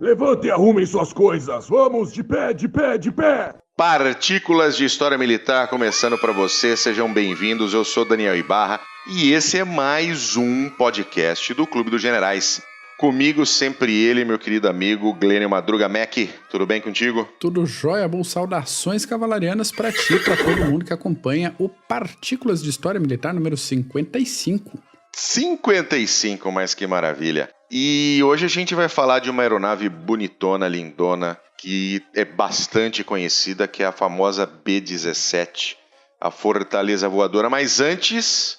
Levante e arrumem suas coisas. Vamos, de pé, de pé, de pé. Partículas de História Militar começando para você, sejam bem-vindos, eu sou Daniel Ibarra e esse é mais um podcast do Clube dos Generais. Comigo sempre ele, meu querido amigo Glênio Madruga Mac, tudo bem contigo? Tudo jóia, bom, saudações cavalarianas para ti e para todo mundo que acompanha o Partículas de História Militar número 55. 55, mas que maravilha! E hoje a gente vai falar de uma aeronave bonitona, lindona, que é bastante conhecida, que é a famosa B-17, a Fortaleza Voadora. Mas antes,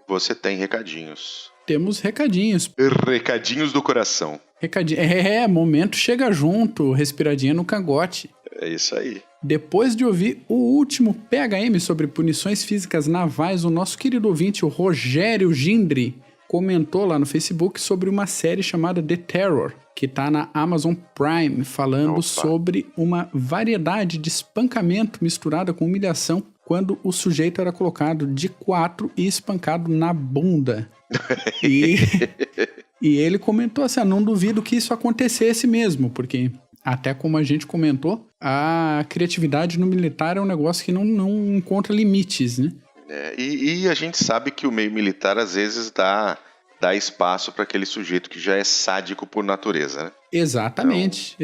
você tem recadinhos. Temos recadinhos. Recadinhos do coração. Momento chega junto, respiradinha no cangote. É isso aí. Depois de ouvir o último PHM sobre punições físicas navais, o nosso querido ouvinte, o Rogério Gindri, comentou lá no Facebook sobre uma série chamada The Terror, que tá na Amazon Prime, falando sobre uma variedade de espancamento misturada com humilhação quando o sujeito era colocado de quatro e espancado na bunda. E ele comentou assim, não duvido que isso acontecesse mesmo, porque até como a gente comentou, a criatividade no militar é um negócio que não encontra limites, né? E a gente sabe que o meio militar às vezes dá espaço para aquele sujeito que já é sádico por natureza, né? Exatamente.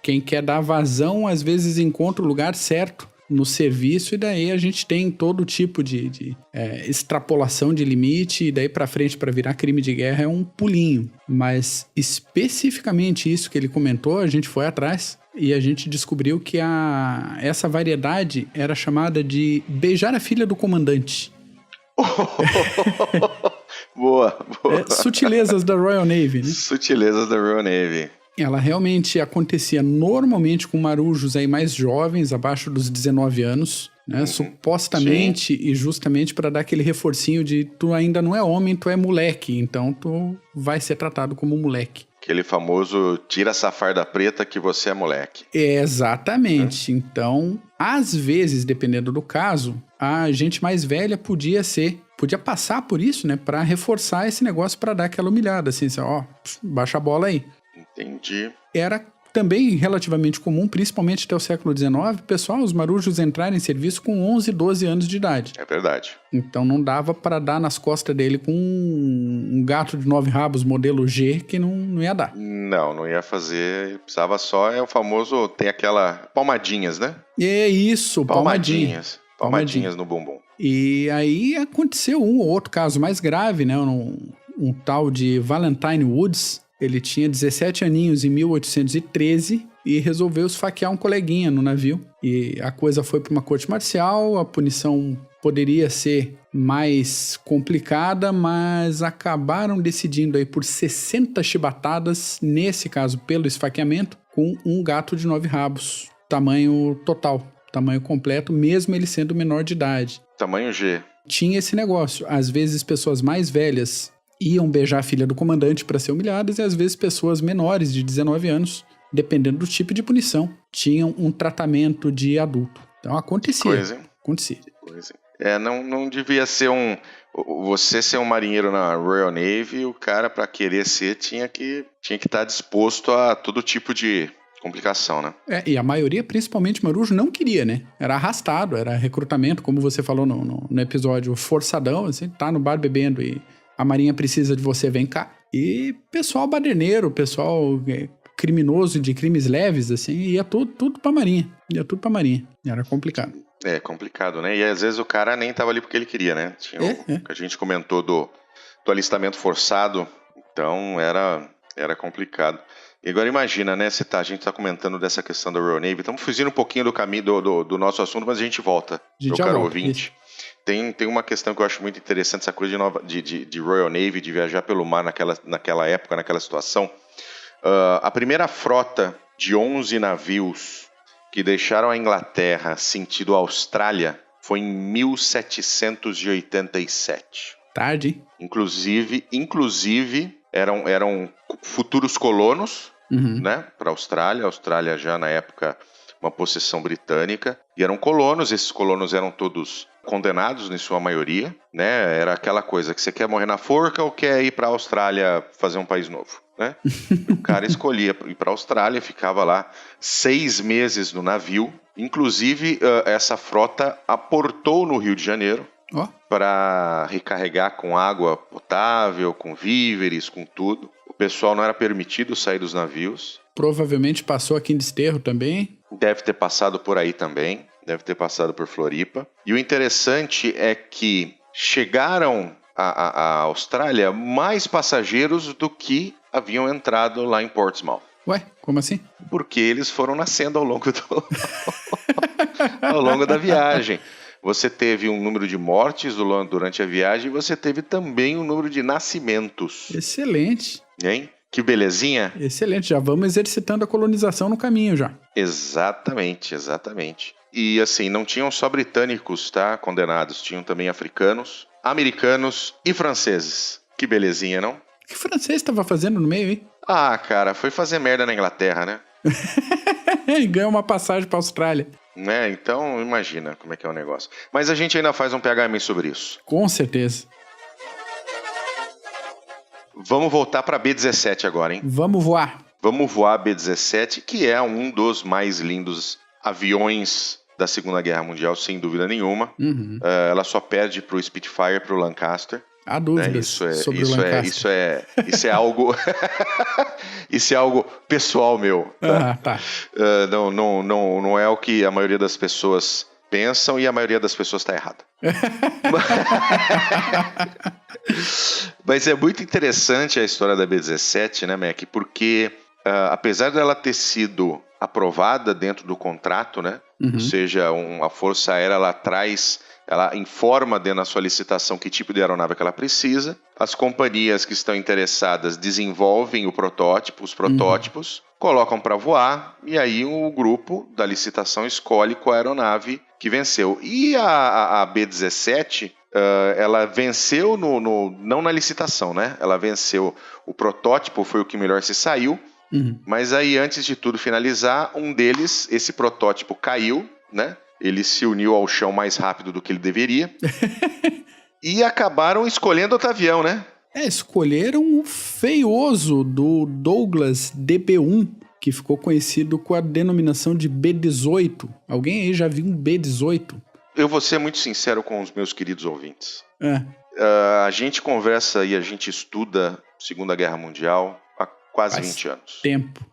Quem quer dar vazão às vezes encontra o lugar certo no serviço, e daí a gente tem todo tipo de extrapolação de limite, e daí pra frente para virar crime de guerra é um pulinho. Mas especificamente isso que ele comentou, a gente foi atrás e a gente descobriu que essa variedade era chamada de beijar a filha do comandante. Boa. Sutilezas da Royal Navy, né? Sutilezas da Royal Navy. Ela realmente acontecia normalmente com marujos aí mais jovens, abaixo dos 19 anos, né? Supostamente, sim. E justamente para dar aquele reforcinho de tu ainda não é homem, tu é moleque, então tu vai ser tratado como moleque. Aquele famoso tira essa farda preta que você é moleque. Exatamente. Então, às vezes, dependendo do caso, a gente mais velha podia passar por isso, né? Para reforçar esse negócio, para dar aquela humilhada, assim, baixa a bola aí. Entendi. Era também relativamente comum, principalmente até o século XIX, os marujos entrarem em serviço com 11, 12 anos de idade. É verdade. Então não dava para dar nas costas dele com um gato de 9 rabos modelo G, que não ia dar. Não ia fazer, precisava só, o famoso, tem aquela palmadinhas, né? É isso, palmadinhas no bumbum. E aí aconteceu um ou outro caso mais grave, né? Um tal de Valentine Woods. Ele tinha 17 aninhos em 1813 e resolveu esfaquear um coleguinha no navio. E a coisa foi para uma corte marcial, a punição poderia ser mais complicada, mas acabaram decidindo aí por 60 chibatadas, nesse caso pelo esfaqueamento, com um gato de 9 rabos, tamanho total, tamanho completo, mesmo ele sendo menor de idade. Tamanho G. Tinha esse negócio, às vezes pessoas mais velhas iam beijar a filha do comandante para ser humilhadas, e às vezes pessoas menores de 19 anos, dependendo do tipo de punição, tinham um tratamento de adulto. Então acontecia. Acontecia. Não devia ser você ser um marinheiro na Royal Navy, o cara, para querer ser, tinha que estar disposto a todo tipo de complicação, né? E a maioria, principalmente marujo, não queria, né? Era arrastado, era recrutamento, como você falou no episódio, forçadão, assim, tá no bar bebendo e a marinha precisa de você, vem cá. E pessoal baderneiro, pessoal criminoso de crimes leves, assim, ia tudo pra marinha. Era complicado. É complicado, né? E às vezes o cara nem tava ali porque ele queria, né? Tinha o que a gente comentou do alistamento forçado, então era complicado. E agora imagina, né? A gente tá comentando dessa questão da Royal Navy, estamos fugindo um pouquinho do caminho do nosso assunto, mas a gente volta, meu caro ouvinte. Tem uma questão que eu acho muito interessante, essa coisa de Royal Navy, de viajar pelo mar naquela época, naquela situação. A primeira frota de 11 navios que deixaram a Inglaterra sentido Austrália foi em 1787. Tarde. Inclusive eram futuros colonos, né, para a Austrália. A Austrália já na época uma possessão britânica, e eram colonos. Esses colonos eram todos condenados em sua maioria, né? Era aquela coisa que você quer morrer na forca ou quer ir para a Austrália fazer um país novo, né? O cara escolhia ir para a Austrália, ficava lá 6 meses no navio. Inclusive, essa frota aportou no Rio de Janeiro para recarregar com água potável, com víveres, com tudo. O pessoal não era permitido sair dos navios. Provavelmente passou aqui em Desterro também. Deve ter passado por aí também. Deve ter passado por Floripa. E o interessante é que chegaram à Austrália mais passageiros do que haviam entrado lá em Portsmouth. Ué, como assim? Porque eles foram nascendo ao longo ao longo da viagem. Você teve um número de mortes durante a viagem e você teve também um número de nascimentos. Excelente. Hein? Que belezinha. Excelente, já vamos exercitando a colonização no caminho já. Exatamente, exatamente. E assim, não tinham só britânicos, tá, condenados, tinham também africanos, americanos e franceses. Que belezinha, não? O que o francês estava fazendo no meio aí? Ah, cara, foi fazer merda na Inglaterra, né? E ganhou uma passagem para a Austrália. Né, então imagina como é que é o negócio. Mas a gente ainda faz um PHM sobre isso. Com certeza. Vamos voltar para B-17 agora, hein? Vamos voar. Vamos voar B-17, que é um dos mais lindos aviões da Segunda Guerra Mundial, sem dúvida nenhuma. Uhum. Ela só perde pro Spitfire, pro Lancaster. Há dúvidas sobre o Lancaster. Isso é algo isso é algo pessoal meu, tá? Tá. Não é o que a maioria das pessoas pensam e a maioria das pessoas está errada. Mas é muito interessante a história da B-17, né, Mac? Porque apesar dela ter sido aprovada dentro do contrato, né? Ou seja, a Força Aérea ela informa dentro da sua licitação que tipo de aeronave que ela precisa. As companhias que estão interessadas desenvolvem os protótipos, colocam para voar, e aí o grupo da licitação escolhe qual aeronave que venceu. E a B-17, ela venceu não na licitação, né? Ela venceu, o protótipo foi o que melhor se saiu, mas aí antes de tudo finalizar, um deles, esse protótipo caiu, né? Ele se uniu ao chão mais rápido do que ele deveria. E acabaram escolhendo outro avião, né? Escolheram o feioso do Douglas DB1, que ficou conhecido com a denominação de B-18. Alguém aí já viu um B-18? Eu vou ser muito sincero com os meus queridos ouvintes. A gente conversa e a gente estuda Segunda Guerra Mundial há quase 20 anos. Tempo,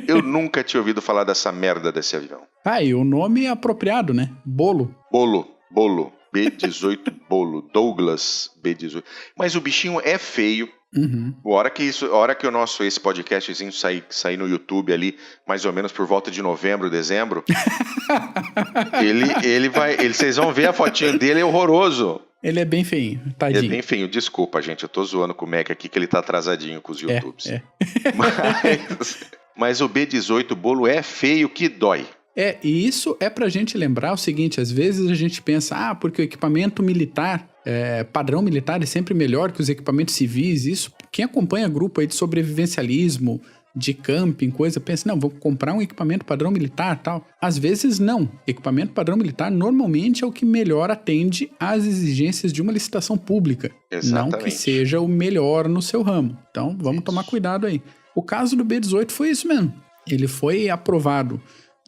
Eu nunca tinha ouvido falar dessa merda desse avião. E o nome é apropriado, né? Bolo. Bolo. B-18 Bolo. Douglas B-18. Mas o bichinho é feio. A hora que o nosso esse podcastzinho sair no YouTube ali, mais ou menos por volta de novembro, dezembro, vocês vão ver a fotinha dele, é horroroso. Ele é bem feinho, tadinho. Ele é bem feinho, desculpa, gente, eu tô zoando com o Mac aqui, que ele tá atrasadinho com os YouTubes. Mas o B-18 Bolo é feio que dói. E isso é pra gente lembrar o seguinte, às vezes a gente pensa, porque o equipamento militar, padrão militar é sempre melhor que os equipamentos civis, isso, quem acompanha grupo aí de sobrevivencialismo, de camping, coisa, pensa, não, vou comprar um equipamento padrão militar, tal. Às vezes não, equipamento padrão militar normalmente é o que melhor atende às exigências de uma licitação pública. Exatamente. Não que seja o melhor no seu ramo. Então, vamos tomar cuidado aí. O caso do B-18 foi isso mesmo. Ele foi aprovado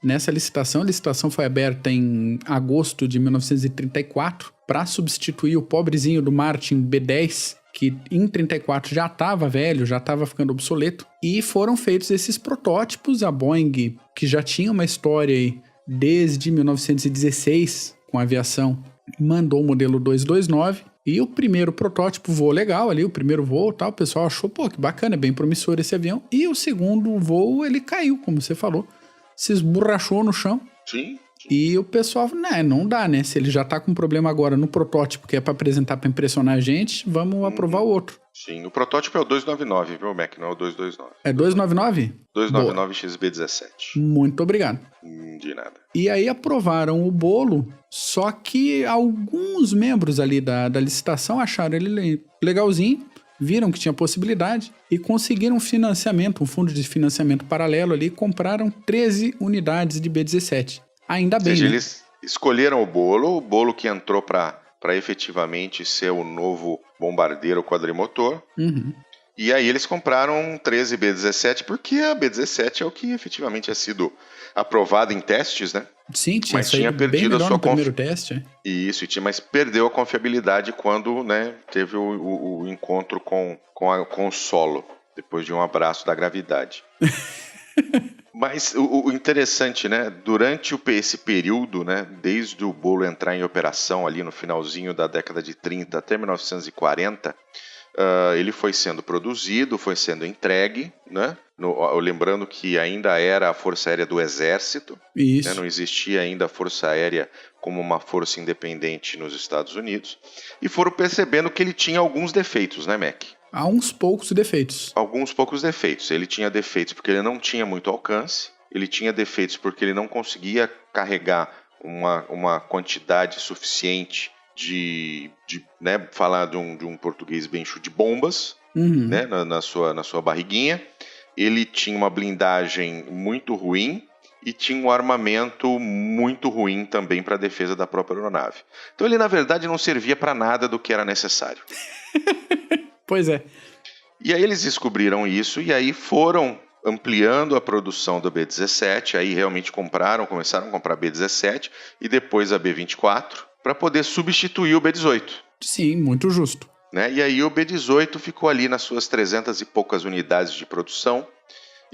nessa licitação. A licitação foi aberta em agosto de 1934 para substituir o pobrezinho do Martin B-10, que em 34 já estava velho, já estava ficando obsoleto. E foram feitos esses protótipos. A Boeing, que já tinha uma história aí desde 1916 com a aviação, mandou o modelo 229. E o primeiro protótipo voou legal ali, o primeiro voo, tal, o pessoal achou, que bacana, é bem promissor esse avião. E o segundo voo, ele caiu, como você falou, se esborrachou no chão. Sim. E o pessoal, não dá, né? Se ele já tá com problema agora no protótipo, que é pra apresentar, pra impressionar a gente, vamos aprovar o outro. Sim, o protótipo é o 299, viu, Mac? Não é o 229. É 299? 299 XB17. Muito obrigado. De nada. E aí aprovaram o bolo, só que alguns membros ali da licitação acharam ele legalzinho, viram que tinha possibilidade e conseguiram financiamento, um fundo de financiamento paralelo ali, e compraram 13 unidades de B-17. Ainda bem, né? escolheram o bolo que entrou para efetivamente ser o novo bombardeiro quadrimotor. Uhum. E aí eles compraram um 13 B-17, porque a B-17 é o que efetivamente tinha sido aprovado em testes, né? Sim, mas tinha perdido a sua primeiro teste. Isso, mas perdeu a confiabilidade quando, né, teve o encontro com o solo, depois de um abraço da gravidade. Mas o interessante, né, durante esse período, né, desde o bolo entrar em operação ali no finalzinho da década de 30 até 1940, ele foi sendo produzido, foi sendo entregue, né? Lembrando que ainda era a Força Aérea do Exército, né? Não existia ainda a Força Aérea como uma força independente nos Estados Unidos, e foram percebendo que ele tinha alguns defeitos, né, Mac? Há uns poucos defeitos. Alguns poucos defeitos. Ele tinha defeitos porque ele não tinha muito alcance, ele tinha defeitos porque ele não conseguia carregar uma quantidade suficiente né, falar de um português bem de bombas, né, na sua barriguinha. Ele tinha uma blindagem muito ruim e tinha um armamento muito ruim também para a defesa da própria aeronave. Então ele, na verdade, não servia para nada do que era necessário. Pois é. E aí eles descobriram isso e aí foram ampliando a produção do B-17, aí realmente começaram a comprar B-17 e depois a B-24, para poder substituir o B-18. Sim, muito justo. Né? E aí o B-18 ficou ali nas suas 300 e poucas unidades de produção,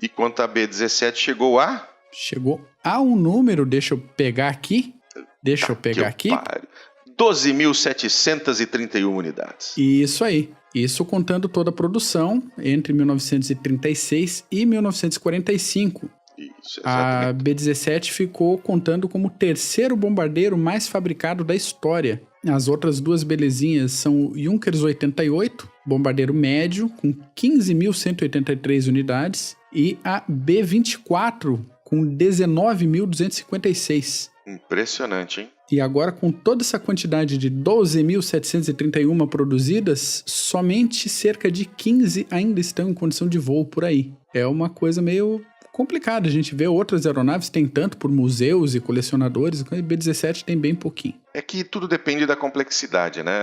enquanto a B-17 chegou a... Chegou a um número, deixa eu pegar aqui. 12.731 unidades. Isso aí. Isso contando toda a produção entre 1936 e 1945. Isso, a B-17 ficou contando como o terceiro bombardeiro mais fabricado da história. As outras duas belezinhas são o Junkers 88, bombardeiro médio, com 15.183 unidades, e a B-24, com 19.256. Impressionante, hein? E agora, com toda essa quantidade de 12.731 produzidas, somente cerca de 15 ainda estão em condição de voo por aí. É uma coisa meio complicada. A gente vê outras aeronaves, tem tanto por museus e colecionadores, a B-17 tem bem pouquinho. É que tudo depende da complexidade, né,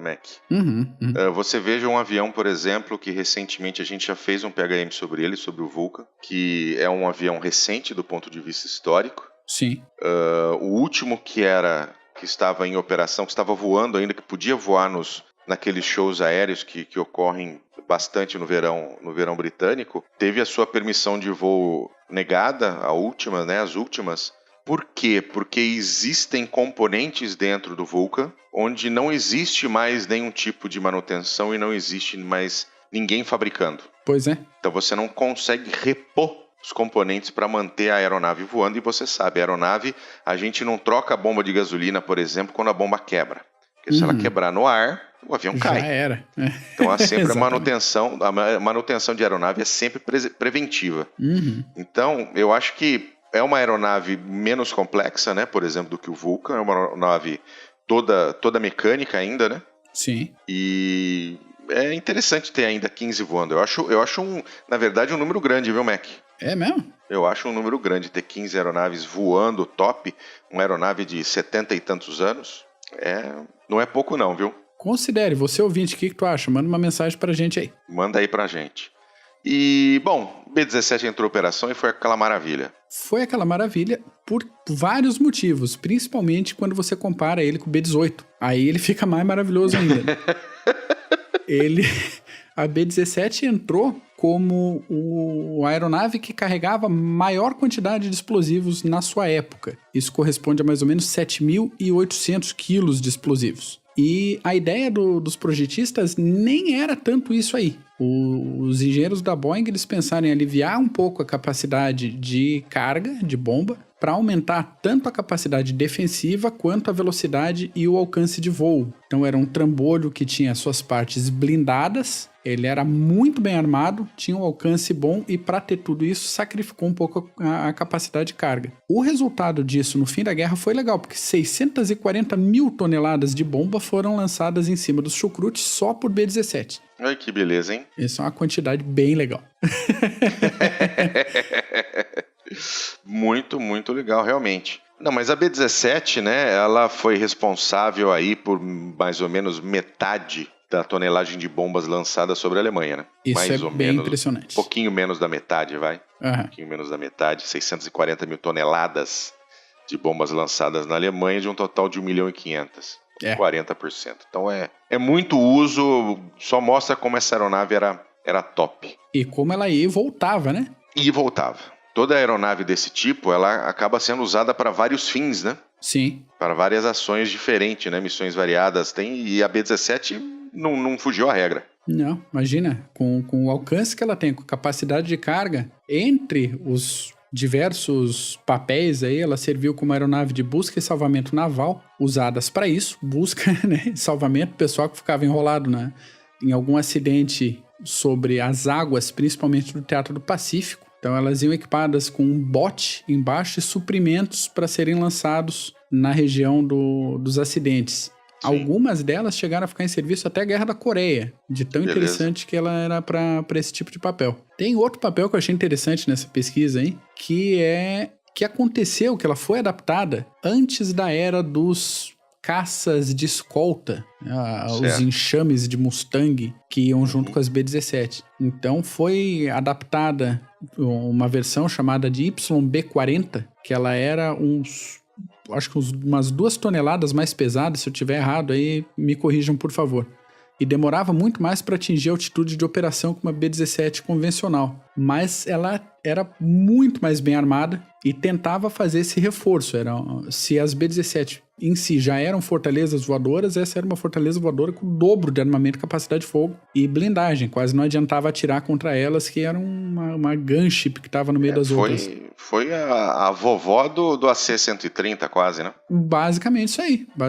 Mac? Você veja um avião, por exemplo, que recentemente a gente já fez um PHM sobre ele, sobre o Vulcan, que é um avião recente do ponto de vista histórico. Sim. O último que estava em operação, que estava voando ainda, que podia voar naqueles shows aéreos que ocorrem bastante no verão britânico, teve a sua permissão de voo negada, as últimas. Por quê? Porque existem componentes dentro do Vulcan onde não existe mais nenhum tipo de manutenção e não existe mais ninguém fabricando. Pois é. Então você não consegue repor os componentes para manter a aeronave voando, e você sabe, a aeronave, a gente não troca a bomba de gasolina, por exemplo, quando a bomba quebra. Porque se ela quebrar no ar, o avião cai. Já era. Então a manutenção de aeronave é sempre preventiva. Então, eu acho que é uma aeronave menos complexa, né? Por exemplo, do que o Vulcan, é uma aeronave toda mecânica ainda, né? Sim. E é interessante ter ainda 15 voando. Eu acho na verdade, um número grande, viu, Mac? É mesmo? Eu acho um número grande ter 15 aeronaves voando top, uma aeronave de 70 e tantos anos, não é pouco não, viu? Considere, você ouvinte, o que tu acha? Manda uma mensagem pra gente aí. Manda aí pra gente. E, bom, B-17 entrou em operação e foi aquela maravilha. Foi aquela maravilha por vários motivos, principalmente quando você compara ele com o B-18. Aí ele fica mais maravilhoso ainda. Né? A B-17 entrou como a aeronave que carregava maior quantidade de explosivos na sua época. Isso corresponde a mais ou menos 7.800 quilos de explosivos. E a ideia dos projetistas nem era tanto isso aí. Os engenheiros da Boeing, eles pensaram em aliviar um pouco a capacidade de carga de bomba para aumentar tanto a capacidade defensiva quanto a velocidade e o alcance de voo. Então era um trambolho que tinha suas partes blindadas, ele era muito bem armado, tinha um alcance bom e para ter tudo isso sacrificou um pouco a capacidade de carga. O resultado disso no fim da guerra foi legal, porque 640 mil toneladas de bomba foram lançadas em cima dos chucrutes só por B-17. Ai, que beleza, hein? Isso é uma quantidade bem legal. Muito, muito legal, realmente. Não, mas a B-17, né, ela foi responsável aí por mais ou menos metade da tonelagem de bombas lançadas sobre a Alemanha, né? Isso mais é ou bem menos, impressionante. Um pouquinho menos da metade, vai. Um pouquinho menos da metade, 640 mil toneladas de bombas lançadas na Alemanha, de um total de 1,5 milhão. 40%. Então é muito uso, só mostra como essa aeronave era top. E como ela ia e voltava, né? E voltava. Toda aeronave desse tipo, ela acaba sendo usada para vários fins, né? Sim. Para várias ações diferentes, né? Missões variadas. E a B-17 não fugiu à regra. Não, imagina, com o alcance que ela tem, com a capacidade de carga, entre os diversos papéis aí, ela serviu como aeronave de busca e salvamento naval, usadas para isso, busca, né, salvamento, pessoal que ficava enrolado em algum acidente sobre as águas, principalmente do Teatro do Pacífico. Então elas iam equipadas com um bote embaixo e suprimentos para serem lançados na região dos acidentes. Sim. Algumas delas chegaram a ficar em serviço até a Guerra da Coreia, de tão interessante que ela era para esse tipo de papel. Tem outro papel que eu achei interessante nessa pesquisa aí, que aconteceu, que ela foi adaptada antes da era dos caças de escolta, os enxames de Mustang que iam junto com as B-17. Então foi adaptada uma versão chamada de YB-40, que ela era acho que umas 2 toneladas mais pesada. Se eu tiver errado, aí me corrijam, por favor. E demorava muito mais para atingir a altitude de operação que uma B-17 convencional. Mas ela era muito mais bem armada e tentava fazer esse reforço. Se as B-17 em si já eram fortalezas voadoras, essa era uma fortaleza voadora com o dobro de armamento, capacidade de fogo e blindagem. Quase não adiantava atirar contra elas, que era uma gunship que estava no meio das outras. Foi a vovó do AC-130 quase, né? Basicamente isso aí. O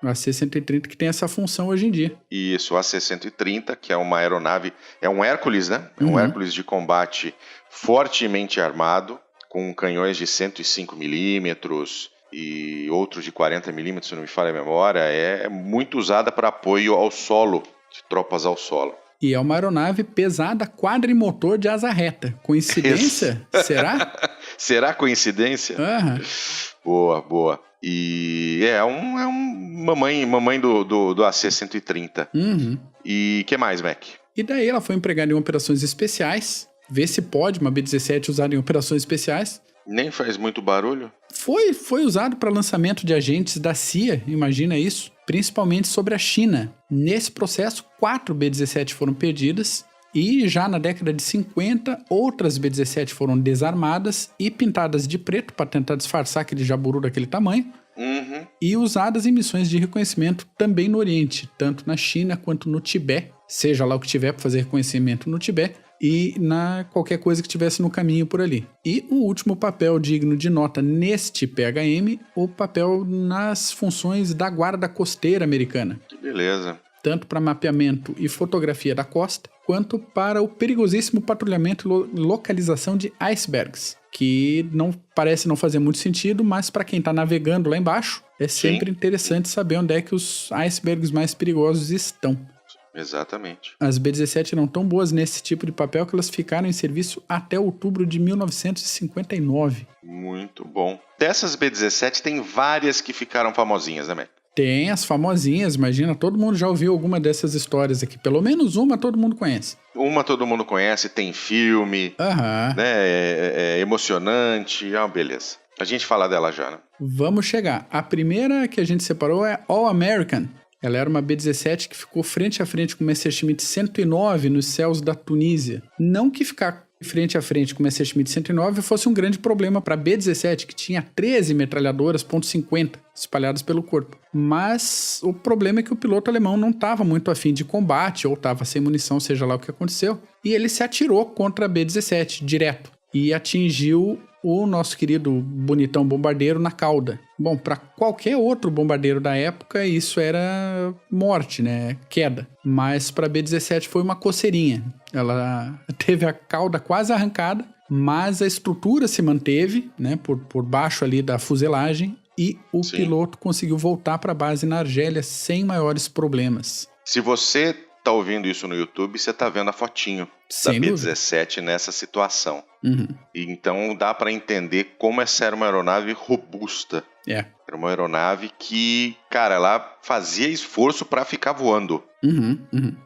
AC-130 que tem essa função hoje em dia. Isso, o AC-130, que é uma aeronave, é um Hércules, né? É um Hércules de combate fortemente armado, com canhões de 105 milímetros e outros de 40 milímetros, se não me falha a memória. É muito usada para apoio ao solo, de tropas ao solo. E é uma aeronave pesada, quadrimotor de asa reta. Coincidência? Será? Será coincidência? Boa. E uma mamãe do AC-130. E que mais, Mac? E daí ela foi empregada em operações especiais. Vê se pode uma B-17 usada em operações especiais. Nem faz muito barulho? Foi usado para lançamento de agentes da CIA, imagina isso, principalmente sobre a China. Nesse processo, 4 B-17 foram perdidas e já na década de 50, outras B-17 foram desarmadas e pintadas de preto para tentar disfarçar aquele jaburu daquele tamanho. E usadas em missões de reconhecimento também no Oriente, tanto na China quanto no Tibete, seja lá o que tiver para fazer reconhecimento no Tibete, e na qualquer coisa que tivesse no caminho por ali. E o último papel digno de nota neste PHM, o papel nas funções da Guarda Costeira Americana. Que beleza. Tanto para mapeamento e fotografia da costa, quanto para o perigosíssimo patrulhamento e localização de icebergs, que parece não fazer muito sentido, mas para quem está navegando lá embaixo, é sempre interessante saber onde é que os icebergs mais perigosos estão. Exatamente. As B-17 eram tão boas nesse tipo de papel que elas ficaram em serviço até outubro de 1959. Muito bom. Dessas B-17 tem várias que ficaram famosinhas, né, Mac? Tem as famosinhas, imagina, todo mundo já ouviu alguma dessas histórias aqui. Pelo menos uma todo mundo conhece. Uma todo mundo conhece, tem filme, né? É emocionante, beleza. A gente fala dela já, né? Vamos chegar. A primeira que a gente separou é All American. Ela era uma B-17 que ficou frente a frente com o Messerschmitt 109 nos céus da Tunísia. Não que ficar frente a frente com o Messerschmitt 109 fosse um grande problema para a B-17, que tinha 13 metralhadoras .50 espalhadas pelo corpo. Mas o problema é que o piloto alemão não estava muito afim de combate, ou estava sem munição, seja lá o que aconteceu, e ele se atirou contra a B-17 direto e atingiu o nosso querido bonitão bombardeiro na cauda. Bom, para qualquer outro bombardeiro da época, isso era morte, né? Queda. Mas para a B-17 foi uma coceirinha. Ela teve a cauda quase arrancada, mas a estrutura se manteve, né? Por baixo ali da fuselagem, e o piloto conseguiu voltar para a base na Argélia sem maiores problemas. Se você tá ouvindo isso no YouTube, você tá vendo a fotinho da B-17 nessa situação. E então dá para entender como essa era uma aeronave robusta. Era uma aeronave que, cara, ela fazia esforço para ficar voando.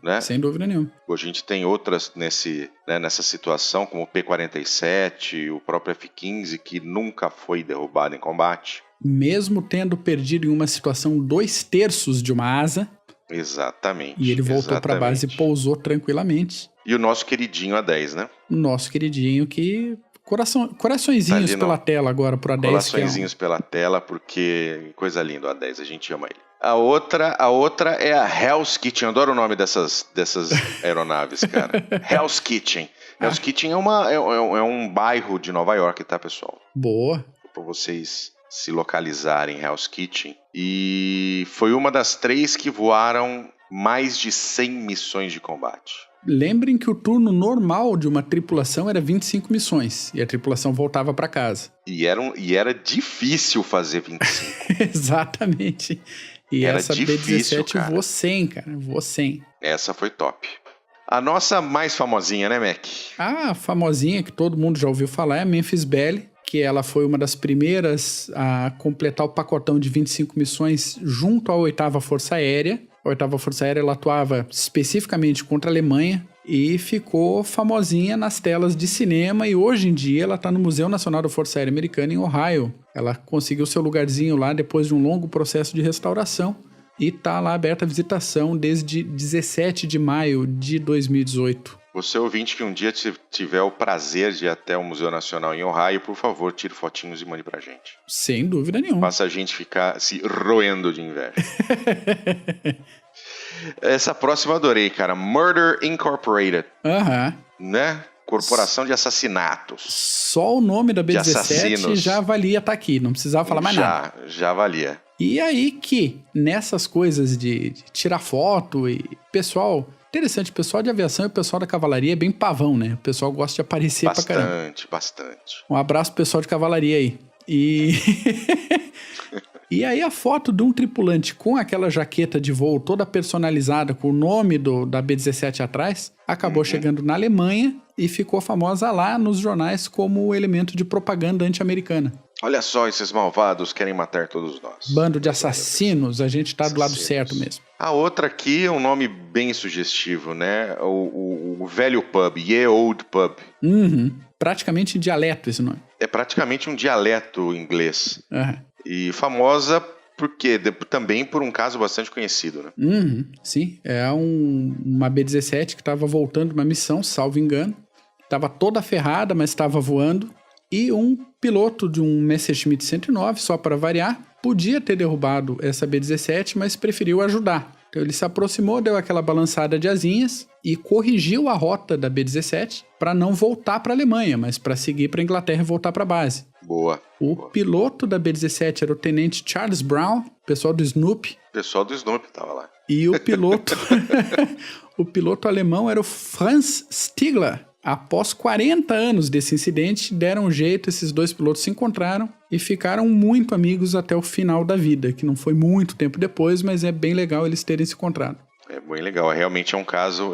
Né? Sem dúvida nenhuma. A gente tem outras nessa situação, como o P-47, o próprio F-15, que nunca foi derrubado em combate. Mesmo tendo perdido em uma situação 2/3 de uma asa. Exatamente. E ele voltou para a base e pousou tranquilamente. E o nosso queridinho A10, né? O nosso queridinho que... Coraçõezinhos pela tela agora pro A10. Coraçõezinhos pela tela, porque coisa linda o A10, a gente ama ele. A outra é a Hell's Kitchen. Eu adoro o nome dessas aeronaves, cara. Hell's Kitchen. Hell's Kitchen é um bairro de Nova York, tá, pessoal? Boa. Para vocês se localizarem, Hell's Kitchen. E foi uma das 3 que voaram mais de 100 missões de combate. Lembrem que o turno normal de uma tripulação era 25 missões. E a tripulação voltava para casa. E era difícil fazer 25. Exatamente. E era essa difícil, B-17 voou 100, cara. Voou 100. Essa foi top. A nossa mais famosinha, né, Mac? A famosinha que todo mundo já ouviu falar é a Memphis Belle, que ela foi uma das primeiras a completar o pacotão de 25 missões junto à 8ª Força Aérea. A 8ª Força Aérea ela atuava especificamente contra a Alemanha e ficou famosinha nas telas de cinema, e hoje em dia ela está no Museu Nacional da Força Aérea Americana em Ohio. Ela conseguiu seu lugarzinho lá depois de um longo processo de restauração e está lá aberta a visitação desde 17 de maio de 2018. Você ouvinte que um dia tiver o prazer de ir até o Museu Nacional em Ohio, por favor, tire fotinhos e mande pra gente. Sem dúvida nenhuma. Faça a gente ficar se roendo de inveja. Essa próxima eu adorei, cara. Murder Incorporated. Né? Corporação de Assassinatos. Só o nome da B-17 já valia estar aqui, não precisava falar mais nada. Já valia. E aí que, nessas coisas de tirar foto e pessoal... Interessante, o pessoal de aviação e o pessoal da cavalaria é bem pavão, né? O pessoal gosta de aparecer pra caramba. Bastante. Um abraço pro pessoal de cavalaria aí. E aí a foto de um tripulante com aquela jaqueta de voo toda personalizada com o nome da B-17 atrás, acabou chegando na Alemanha e ficou famosa lá nos jornais como elemento de propaganda anti-americana. Olha só, esses malvados querem matar todos nós. Bando de assassinos, a gente tá do lado certo mesmo. A outra aqui é um nome bem sugestivo, né? O velho pub, Ye Old Pub. Praticamente dialeto esse nome. É praticamente um dialeto inglês. E famosa porque também por um caso bastante conhecido, né? Sim, é uma B-17 que estava voltando de uma missão, salvo engano. Estava toda ferrada, mas estava voando. E um piloto de um Messerschmitt 109, só para variar, podia ter derrubado essa B-17, mas preferiu ajudar. Então ele se aproximou, deu aquela balançada de asinhas e corrigiu a rota da B-17 para não voltar para a Alemanha, mas para seguir para a Inglaterra e voltar para a base. Boa. O piloto da B-17 era o tenente Charles Brown, pessoal do Snoopy. O pessoal do Snoopy estava lá. E o piloto, o piloto alemão era o Franz Stigler. Após 40 anos desse incidente, deram um jeito, esses dois pilotos se encontraram e ficaram muito amigos até o final da vida, que não foi muito tempo depois, mas é bem legal eles terem se encontrado. É bem legal, realmente é um caso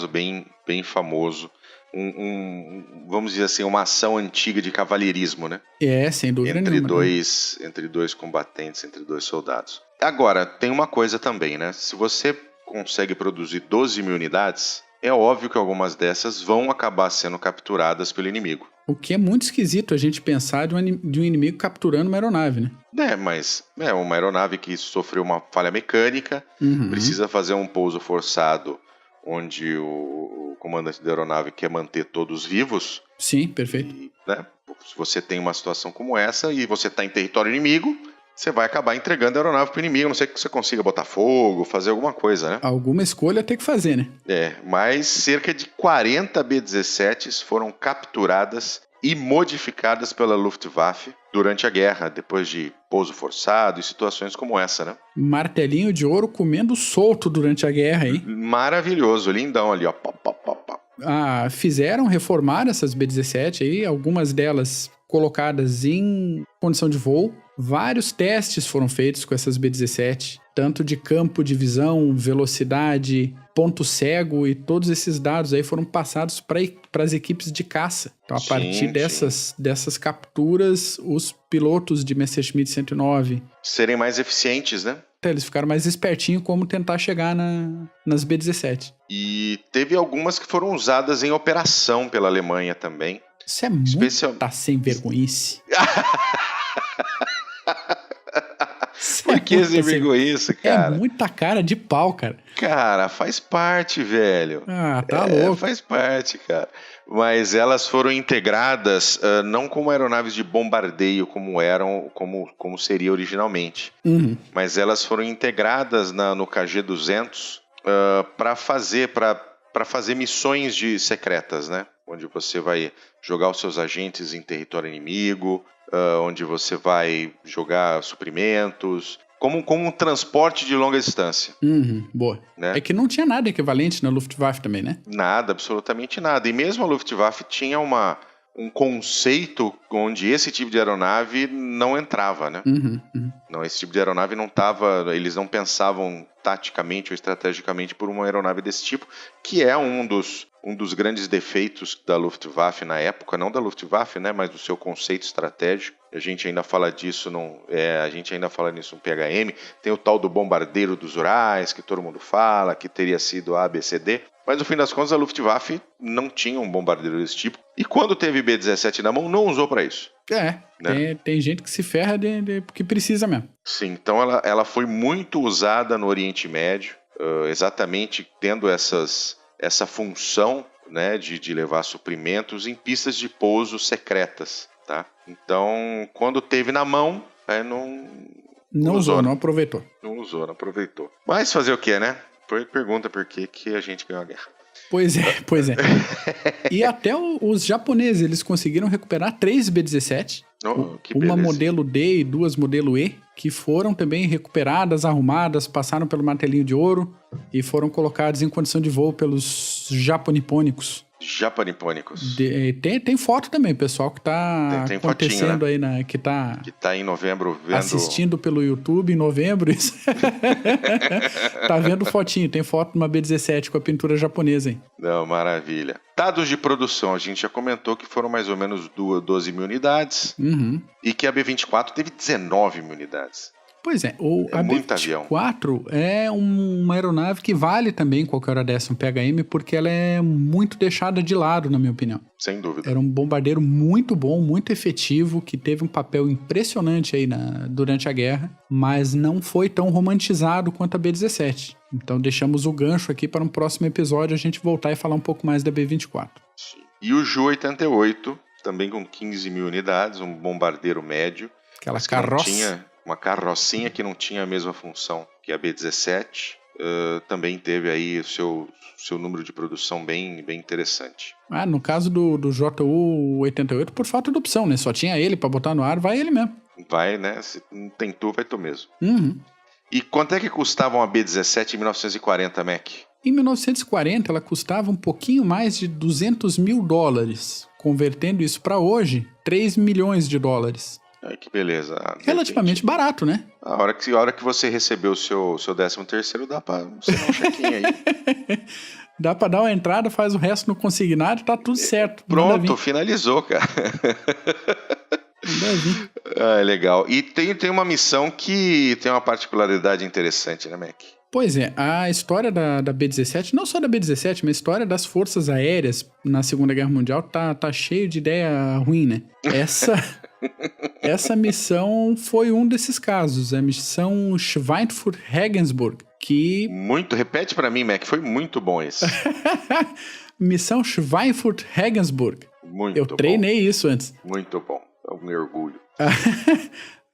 bem famoso, vamos dizer assim, uma ação antiga de cavalheirismo, né? Sem dúvida nenhuma. Entre dois combatentes, entre dois soldados. Agora, tem uma coisa também, né? Se você consegue produzir 12 mil unidades... É óbvio que algumas dessas vão acabar sendo capturadas pelo inimigo. O que é muito esquisito a gente pensar de um inimigo capturando uma aeronave, né? Mas é uma aeronave que sofreu uma falha mecânica, precisa fazer um pouso forçado, onde o comandante da aeronave quer manter todos vivos. Sim, perfeito. E, né, se você tem uma situação como essa e você está em território inimigo, você vai acabar entregando a aeronave para o inimigo, a não ser que você consiga botar fogo, fazer alguma coisa, né? Alguma escolha tem que fazer, né? Mas cerca de 40 B-17s foram capturadas e modificadas pela Luftwaffe durante a guerra, depois de pouso forçado e situações como essa, né? Martelinho de ouro comendo solto durante a guerra, hein? Maravilhoso, lindão ali, ó. Reformaram essas B-17 aí, algumas delas colocadas em condição de voo. Vários testes foram feitos com essas B-17 tanto de campo de visão, velocidade, ponto cego, e todos esses dados aí foram passados para as equipes de caça. Então, a partir dessas capturas, os pilotos de Messerschmitt 109... serem mais eficientes, né? Eles ficaram mais espertinhos como tentar chegar nas B-17. E teve algumas que foram usadas em operação pela Alemanha também. Isso é muita sem vergonhice. Por que sem vergonhice, cara? É muita cara de pau, cara. Cara, faz parte, velho. Ah, tá louco. Faz parte, cara. Mas elas foram integradas não como aeronaves de bombardeio como seria originalmente. Uhum. Mas elas foram integradas no KG-200 para fazer missões secretas, né? Onde você vai jogar os seus agentes em território inimigo, onde você vai jogar suprimentos, como um transporte de longa distância. Uhum, boa. Né? É que não tinha nada equivalente na Luftwaffe também, né? Nada, absolutamente nada. E mesmo a Luftwaffe tinha um conceito onde esse tipo de aeronave não entrava, né? Uhum. Não, esse tipo de aeronave não estava... Eles não pensavam taticamente ou estrategicamente por uma aeronave desse tipo, que é um dos grandes defeitos da Luftwaffe na época, não da Luftwaffe, né, mas do seu conceito estratégico. A gente ainda fala disso nisso no PHM. Tem o tal do bombardeiro dos Urais, que todo mundo fala, que teria sido a ABCD. Mas no fim das contas a Luftwaffe não tinha um bombardeiro desse tipo. E quando teve B-17 na mão, não usou para isso. Né? Tem gente que se ferra porque precisa mesmo. Sim, então ela foi muito usada no Oriente Médio, exatamente tendo essa função, né, de levar suprimentos em pistas de pouso secretas, tá? Então, quando teve na mão, não usou, não aproveitou. Não usou, não aproveitou. Mas fazer o quê, né? Pergunta por que a gente ganhou a guerra. Pois é. E até os japoneses, eles conseguiram recuperar 3 B-17, uma modelo D e 2 modelo E, que foram também recuperadas, arrumadas, passaram pelo martelinho de ouro e foram colocadas em condição de voo pelos japonipônicos. Tem foto também, pessoal, que tá acontecendo fotinho, né? Aí, que tá em novembro vendo... assistindo pelo YouTube em novembro. Isso. Tá vendo fotinho, tem foto de uma B-17 com a pintura japonesa, hein? Não, maravilha. Dados de produção, a gente já comentou que foram mais ou menos 12 mil unidades, e que a B-24 teve 19 mil unidades. Pois é, a B-24 é uma aeronave que vale também qualquer hora dessa um PHM, porque ela é muito deixada de lado, na minha opinião. Sem dúvida. Era um bombardeiro muito bom, muito efetivo, que teve um papel impressionante aí durante a guerra, mas não foi tão romantizado quanto a B-17. Então deixamos o gancho aqui para um próximo episódio a gente voltar e falar um pouco mais da B-24. Sim. E o Ju-88, também com 15 mil unidades, um bombardeiro médio. Aquela carroça. Uma carrocinha que não tinha a mesma função que a B-17, também teve aí o seu número de produção bem interessante. No caso do Ju-88, por falta de opção, né? Só tinha ele para botar no ar, vai ele mesmo. Vai, né? Se não tem tu, vai tu mesmo. Uhum. E quanto é que custava uma B-17 em 1940, Mac? Em 1940, ela custava um pouquinho mais de $200 mil. Convertendo isso para hoje, $3 milhões. Ai, que beleza. Relativamente barato, né? A hora que você recebeu o seu 13º, dá pra você dar um chequinho aí. Dá pra dar uma entrada, faz o resto no consignado e tá tudo certo. Pronto, finalizou, cara. Legal. E tem uma missão que tem uma particularidade interessante, né, Mac? Pois é, a história da B-17, não só da B-17, mas a história das forças aéreas na Segunda Guerra Mundial tá cheio de ideia ruim, né? Essa missão foi um desses casos, a missão Schweinfurt-Regensburg, que... Repete pra mim, Mac, foi muito bom esse. Missão Schweinfurt-Regensburg. Eu treinei isso antes. Muito bom, é um orgulho.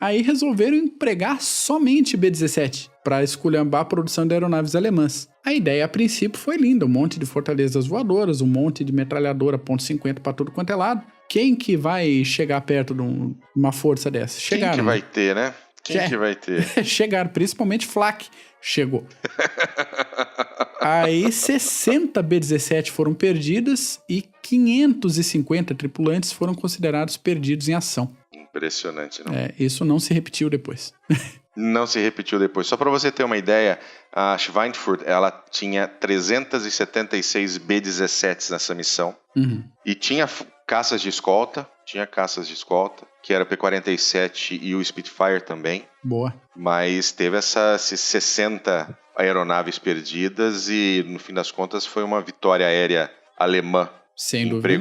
Aí resolveram empregar somente B-17 para esculhambar a produção de aeronaves alemãs. A ideia, a princípio, foi linda. Um monte de fortalezas voadoras, um monte de metralhadora .50 para tudo quanto é lado. Quem que vai chegar perto de uma força dessa? Chegaram. Quem que vai ter, né? Quem que vai ter? Chegaram, principalmente Flak. Chegou. Aí 60 B-17 foram perdidas e 550 tripulantes foram considerados perdidos em ação. Impressionante, não? Isso não se repetiu depois. Não se repetiu depois. Só para você ter uma ideia, a Schweinfurt, ela tinha 376 B-17s nessa missão. E tinha caças de escolta, que era o P-47 e o Spitfire também. Boa. Mas teve essas 60 aeronaves perdidas e, no fim das contas, foi uma vitória aérea alemã. Sem dúvida.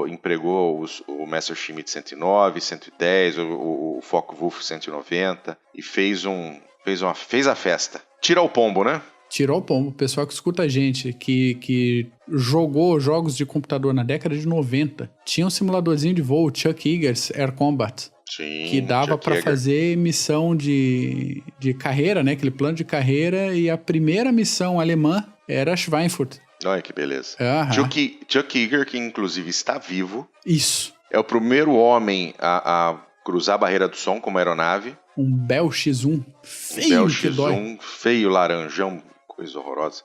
Empregou o Messerschmitt 109, 110, o Focke-Wulf 190 e fez a festa. Tira o pombo, né? Tirou o pombo. O pessoal que escuta a gente, que jogou jogos de computador na década de 90, tinha um simuladorzinho de voo, Chuck Yeager's Air Combat. Sim, que dava para fazer missão de carreira, né? Aquele plano de carreira, e a primeira missão alemã era Schweinfurt. Olha que beleza. Uhum. Chuck Yeager, que inclusive está vivo. Isso. É o primeiro homem a cruzar a barreira do som com uma aeronave. Um Bell X-1 feio, Bell que dói. X-1 feio, laranjão, coisa horrorosa.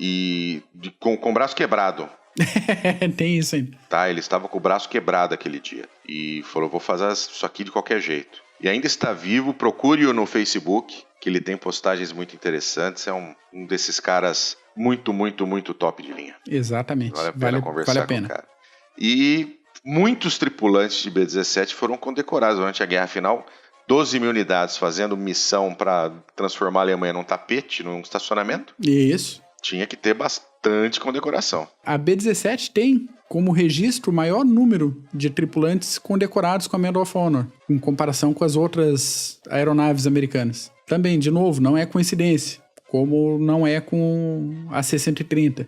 E com o braço quebrado. Tem isso ainda. Tá, ele estava com o braço quebrado aquele dia. E falou, vou fazer isso aqui de qualquer jeito. E ainda está vivo, procure-o no Facebook, que ele tem postagens muito interessantes. É um desses caras muito, muito, muito top de linha. Exatamente. Vale a pena conversar vale a pena. com o cara. E muitos tripulantes de B-17 foram condecorados durante a guerra final. 12 mil unidades fazendo missão para transformar a Alemanha num tapete, num estacionamento. Isso. Tinha que ter bastante condecoração. A B-17 tem como registro o maior número de tripulantes condecorados com a Medal of Honor, em comparação com as outras aeronaves americanas. Também, de novo, não é coincidência, como não é com a C-130.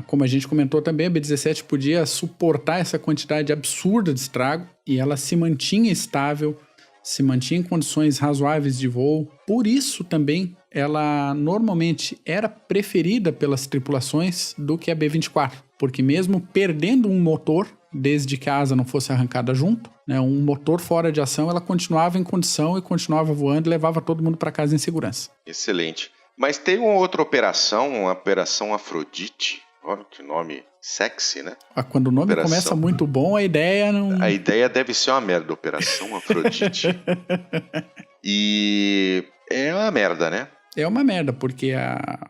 Como a gente comentou também, a B-17 podia suportar essa quantidade absurda de estrago e ela se mantinha estável, se mantinha em condições razoáveis de voo. Por isso também ela normalmente era preferida pelas tripulações do que a B-24, porque mesmo perdendo um motor, desde que a asa não fosse arrancada junto, né, um motor fora de ação, ela continuava em condição e continuava voando e levava todo mundo para casa em segurança. Excelente. Mas tem uma outra operação, a Operação Afrodite. Olha que nome sexy, né? Quando o nome começa muito bom, a ideia não... A ideia deve ser uma merda, Operação Afrodite. E é uma merda, né? É uma merda, porque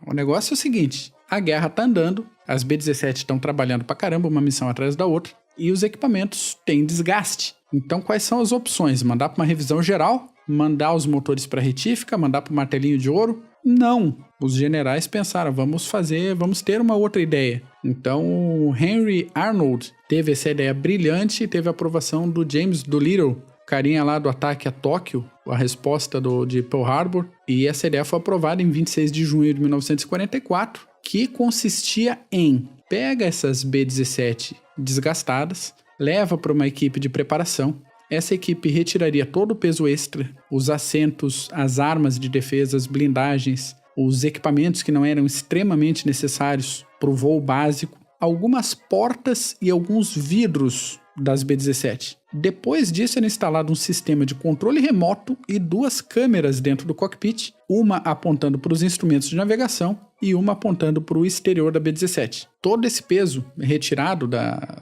o negócio é o seguinte, a guerra tá andando, as B-17 estão trabalhando pra caramba, uma missão atrás da outra, e os equipamentos têm desgaste. Então, quais são as opções? Mandar para uma revisão geral? Mandar os motores para retífica? Mandar para o martelinho de ouro? Não. Os generais pensaram, vamos ter uma outra ideia. Então, o Henry Arnold teve essa ideia brilhante e teve a aprovação do James Doolittle, carinha lá do ataque a Tóquio, a resposta de Pearl Harbor, e essa ideia foi aprovada em 26 de junho de 1944, que consistia em pega essas B-17 desgastadas, leva para uma equipe de preparação. Essa equipe retiraria todo o peso extra, os assentos, as armas de defesa, as blindagens, os equipamentos que não eram extremamente necessários para o voo básico, algumas portas e alguns vidros das B-17. Depois disso era instalado um sistema de controle remoto e 2 câmeras dentro do cockpit, uma apontando para os instrumentos de navegação e uma apontando para o exterior da B-17. Todo esse peso retirado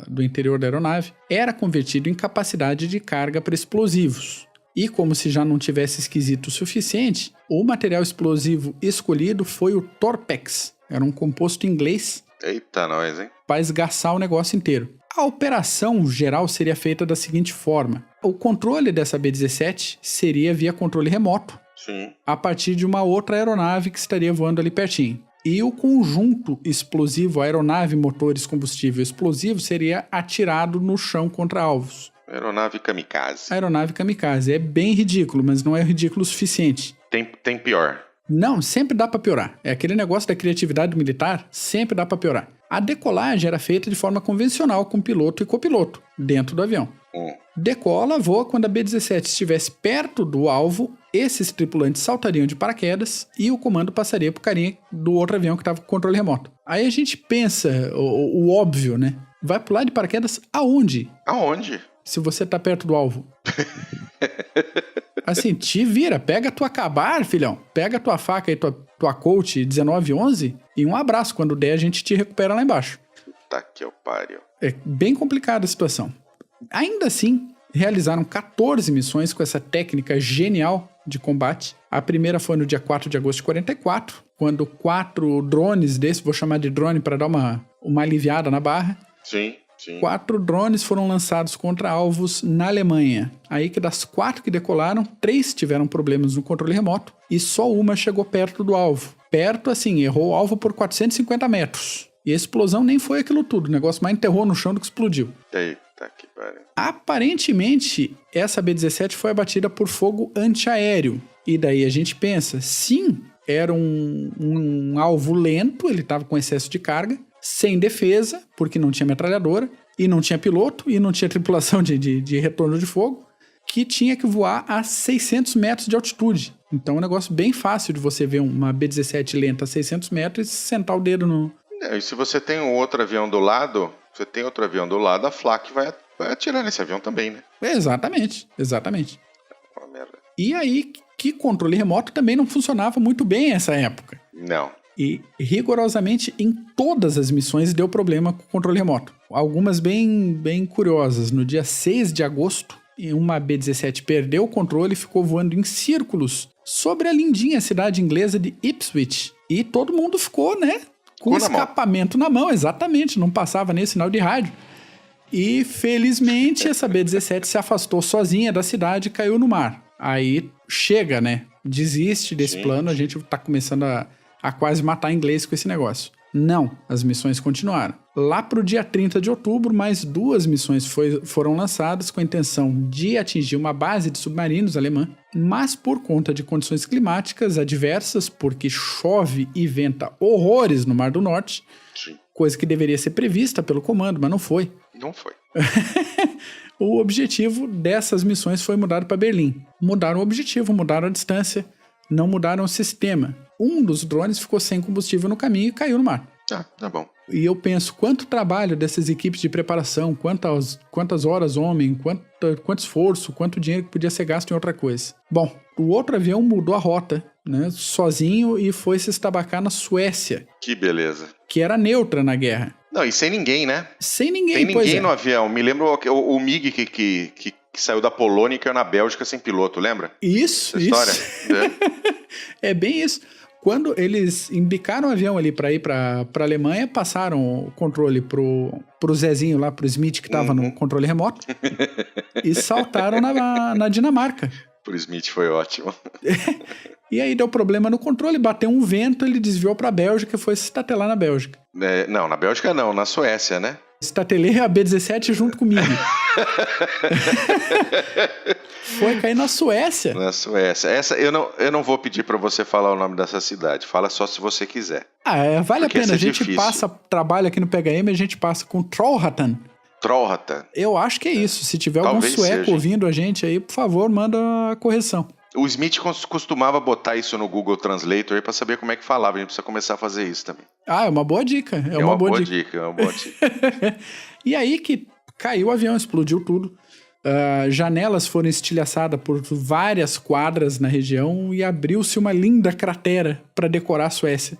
do interior da aeronave era convertido em capacidade de carga para explosivos. E como se já não tivesse esquisito o suficiente, o material explosivo escolhido foi o Torpex. Era um composto inglês. Eita, nós, hein? Para esgaçar o negócio inteiro. A operação geral seria feita da seguinte forma. O controle dessa B-17 seria via controle remoto. Sim. A partir de uma outra aeronave que estaria voando ali pertinho. E o conjunto explosivo, aeronave, motores, combustível explosivo, seria atirado no chão contra alvos. Aeronave kamikaze. Aeronave kamikaze. É bem ridículo, mas não é ridículo o suficiente. Tem pior. Não, sempre dá para piorar. É aquele negócio da criatividade militar, sempre dá para piorar. A decolagem era feita de forma convencional com piloto e copiloto dentro do avião. Decola, voa quando a B-17 estivesse perto do alvo, esses tripulantes saltariam de paraquedas e o comando passaria pro carinha do outro avião que estava com controle remoto. Aí a gente pensa o óbvio, né? Vai pular de paraquedas aonde? Aonde? Se você tá perto do alvo. Assim, te vira, pega a tua cabar, filhão. Pega a tua faca e tua Colt 1911 e um abraço. Quando der, a gente te recupera lá embaixo. Tá que eu pariu. É bem complicada a situação. Ainda assim, realizaram 14 missões com essa técnica genial de combate. A primeira foi no dia 4 de agosto de 44, quando 4 drones desses, vou chamar de drone para dar uma aliviada na barra. Sim. 4 drones foram lançados contra alvos na Alemanha. Aí que das 4 que decolaram, 3 tiveram problemas no controle remoto e só uma chegou perto do alvo. Perto, assim, errou o alvo por 450 metros. E a explosão nem foi aquilo tudo, o negócio mais enterrou no chão do que explodiu. Eita, que pariu. Aparentemente, essa B-17 foi abatida por fogo antiaéreo. E daí a gente pensa, sim, era um alvo lento, ele estava com excesso de carga, sem defesa, porque não tinha metralhadora, e não tinha piloto, e não tinha tripulação de retorno de fogo, que tinha que voar a 600 metros de altitude. Então é um negócio bem fácil de você ver uma B-17 lenta a 600 metros e sentar o dedo no... E se você tem outro avião do lado, a Flak vai atirar nesse avião também, né? Exatamente. Uma merda. E aí que controle remoto também não funcionava muito bem nessa época. Não. E rigorosamente em todas as missões deu problema com o controle remoto. Algumas bem curiosas. No dia 6 de agosto, uma B-17 perdeu o controle e ficou voando em círculos sobre a lindinha cidade inglesa de Ipswich. E todo mundo ficou, né? Com escapamento na mão, exatamente. Não passava nem sinal de rádio. E felizmente essa B-17 se afastou sozinha da cidade e caiu no mar. Aí chega, né? Desiste desse plano. A gente tá começando a quase matar inglês com esse negócio. Não, as missões continuaram. Lá pro dia 30 de outubro, mais 2 missões foram lançadas com a intenção de atingir uma base de submarinos alemã, mas por conta de condições climáticas adversas, porque chove e venta horrores no Mar do Norte, coisa que deveria ser prevista pelo comando, mas não foi. Não foi. O objetivo dessas missões foi mudado para Berlim. Mudaram o objetivo, mudaram a distância, não mudaram o sistema. Um dos drones ficou sem combustível no caminho e caiu no mar. Tá bom. E eu penso, quanto trabalho dessas equipes de preparação, quantas horas homem, quanto esforço, quanto dinheiro que podia ser gasto em outra coisa. Bom, o outro avião mudou a rota, né, sozinho e foi se estabacar na Suécia. Que beleza. Que era neutra na guerra. Não, e sem ninguém, né? Sem ninguém, Sem ninguém no avião. Me lembro o MiG que saiu da Polônia e caiu na Bélgica sem piloto, lembra? Isso. História? É bem isso. Quando eles embicaram o avião ali para ir para a Alemanha, passaram o controle pro Zezinho lá, pro Smith, que tava no controle remoto, e saltaram na Dinamarca. Pro Smith foi ótimo. E aí deu problema no controle, bateu um vento, ele desviou pra Bélgica e foi se estatelar na Bélgica. Não, na Bélgica não, na Suécia, né? Estatelei a B-17 junto comigo. Foi cair na Suécia. Na Suécia. Essa eu não vou pedir pra você falar o nome dessa cidade. Fala só se você quiser. Vale porque a pena. A gente difícil. passa trabalho aqui no PHM, a gente passa com Trollhättan. Trollhättan. Eu acho que é isso. Se tiver Talvez algum sueco seja. ouvindo a gente aí, por favor, manda a correção. O Smith costumava botar isso no Google Translator aí pra saber como é que falava. A gente precisa começar a fazer isso também. É uma boa dica. É uma boa dica. E aí que caiu o avião, explodiu tudo. Janelas foram estilhaçadas por várias quadras na região e abriu-se uma linda cratera para decorar a Suécia.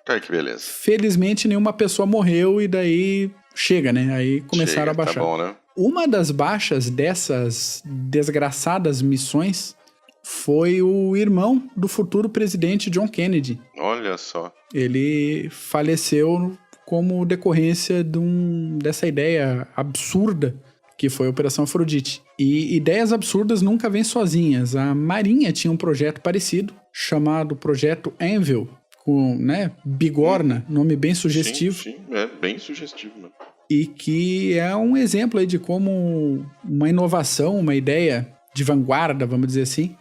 Que beleza. Felizmente nenhuma pessoa morreu e daí chega, né? Aí começaram a baixar. Tá bom, né? Uma das baixas dessas desgraçadas missões foi o irmão do futuro presidente John Kennedy. Olha só. Ele faleceu como decorrência dessa ideia absurda que foi a Operação Afrodite. E ideias absurdas nunca vêm sozinhas. A Marinha tinha um projeto parecido, chamado Projeto Anvil, com, né, bigorna, nome bem sugestivo. Sim, é bem sugestivo, mano. E que é um exemplo aí de como uma inovação, uma ideia de vanguarda, vamos dizer assim,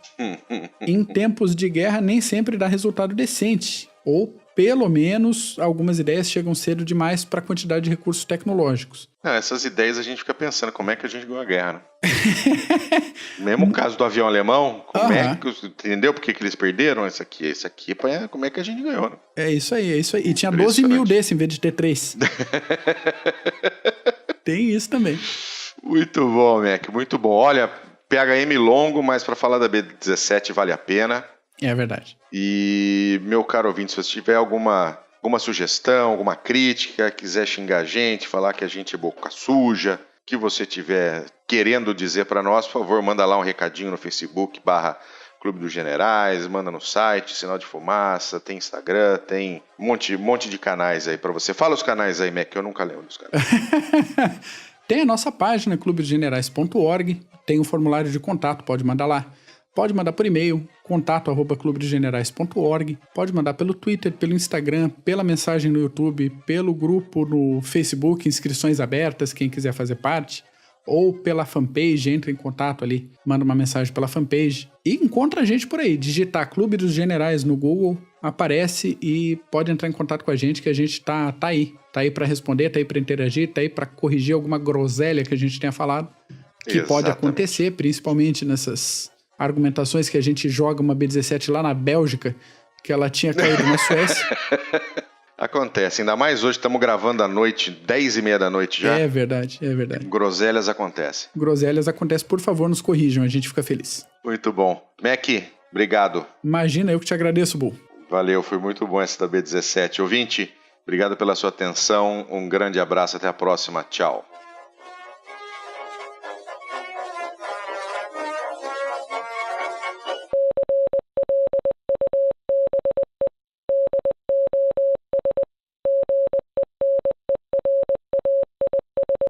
em tempos de guerra nem sempre dá resultado decente. Ou, pelo menos, algumas ideias chegam cedo demais para a quantidade de recursos tecnológicos. Essas ideias a gente fica pensando, como é que a gente ganhou a guerra, né? Mesmo o caso do avião alemão, como é que, entendeu por que eles perderam? Esse aqui, como é que a gente ganhou, né? É isso aí. E tinha 12 mil desse em vez de ter 3. Tem isso também. Muito bom, Mac, muito bom. Olha, PHM longo, mas para falar da B-17 vale a pena. É verdade. E, meu caro ouvinte, se você tiver alguma sugestão, alguma crítica, quiser xingar a gente, falar que a gente é boca suja, que você tiver querendo dizer para nós, por favor, manda lá um recadinho no Facebook Clube dos Generais, manda no site, Sinal de Fumaça, tem Instagram, tem um monte de canais aí pra você. Fala os canais aí, Mac, que eu nunca lembro dos canais. Tem a nossa página, clubedosgenerais.org, tem um formulário de contato, pode mandar lá. Pode mandar por e-mail, contato@clubedosgenerais.org, pode mandar pelo Twitter, pelo Instagram, pela mensagem no YouTube, pelo grupo no Facebook, inscrições abertas, quem quiser fazer parte, ou pela fanpage, entra em contato ali, manda uma mensagem pela fanpage e encontra a gente por aí, digitar Clube dos Generais no Google, aparece e pode entrar em contato com a gente que a gente tá aí para responder, tá aí para interagir, tá aí para corrigir alguma groselha que a gente tenha falado, que pode acontecer, principalmente nessas argumentações que a gente joga uma B-17 lá na Bélgica, que ela tinha caído na Suécia. Acontece, ainda mais hoje, estamos gravando à noite, 10h30 da noite já. É verdade. Groselhas acontecem. Groselhas acontecem, por favor, nos corrijam, a gente fica feliz. Muito bom. Mac, obrigado. Imagina, eu que te agradeço, Bu. Valeu, foi muito bom essa da B-17. Ouvinte, obrigado pela sua atenção, um grande abraço, até a próxima, tchau.